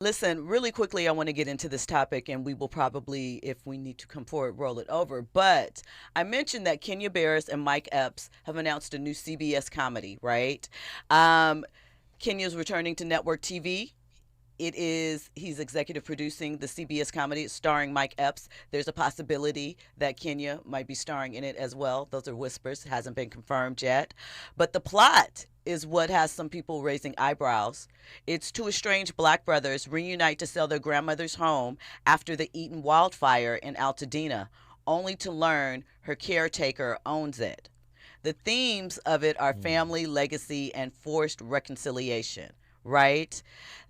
Listen, really quickly, I want to get into this topic, and we will probably, if we need to come forward, roll it over. But I mentioned that Kenya Barris and Mike Epps have announced a new CBS comedy, right? Um, Kenya's returning to network TV. He's executive producing the CBS comedy. It's starring Mike Epps. There's a possibility that Kenya might be starring in it as well. Those are whispers, hasn't been confirmed yet. But the plot is what has some people raising eyebrows. It's two estranged black brothers reunite to sell their grandmother's home after the Eaton wildfire in Altadena, only to learn her caretaker owns it. The themes of it are Mm. family, legacy, and forced reconciliation, right?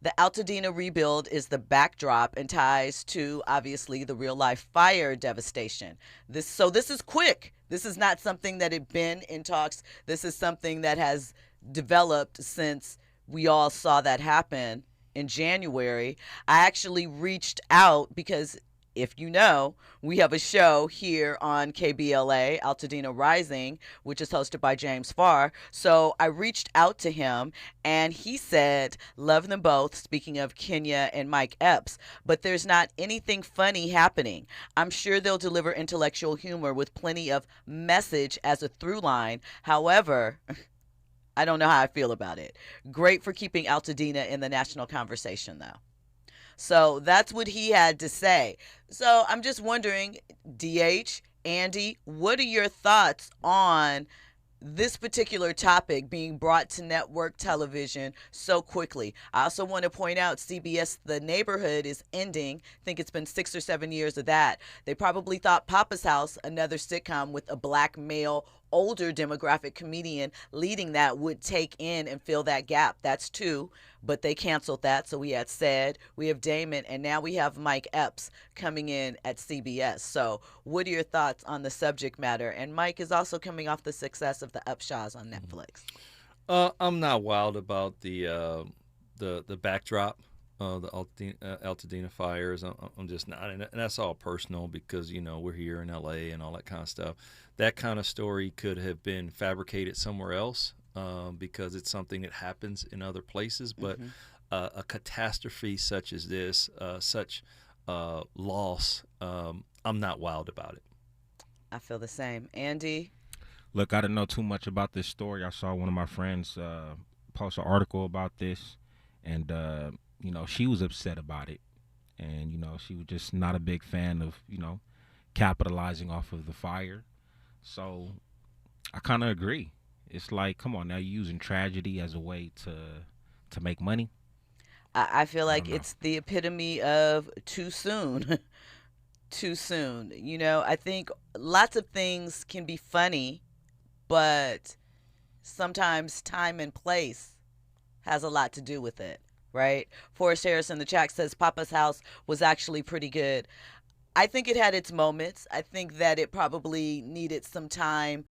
The Altadena rebuild is the backdrop and ties to obviously the real life fire devastation. This is quick. This is not something that had been in talks. This is something that has developed since we all saw that happen in January. I actually reached out because, if you know, we have a show here on KBLA, Altadena Rising, which is hosted by James Farr. So I reached out to him and he said, love them both, speaking of Kenya and Mike Epps, but there's not anything funny happening. I'm sure they'll deliver intellectual humor with plenty of message as a through line. However, I don't know how I feel about it. Great for keeping Altadena in the national conversation, though. So that's what he had to say. So I'm just wondering, DH, Andy, what are your thoughts on this particular topic being brought to network television so quickly? I also want to point out CBS The Neighborhood is ending. I think it's been 6 or 7 years of that. They probably thought Papa's House, another sitcom with a black male older demographic comedian leading that, would take in and fill that gap. That's two, but they canceled that. So we had said, we have Damon, and now we have Mike Epps coming in at CBS. So what are your thoughts on the subject matter? And Mike is also coming off the success of the Upshaws on Netflix. I'm not wild about the backdrop, the Altadena fires. I'm just not, and that's all personal because we're here in LA and all that kind of stuff. That kind of story could have been fabricated somewhere else because it's something that happens in other places. But Hmm. a catastrophe such as this, such loss, I'm not wild about it. I feel the same. Andy? Look, I didn't know too much about this story. I saw one of my friends post an article about this, and she was upset about it, and she was just not a big fan of capitalizing off of the fire. So I kind of agree. It's like, come on, now you're using tragedy as a way to make money. I feel I like don't know. it's the epitome of too soon. Too soon. I think lots of things can be funny, but sometimes time and place has a lot to do with it, right? Forrest Harris in the chat says Papa's House was actually pretty good. I think it had its moments. I think that it probably needed some time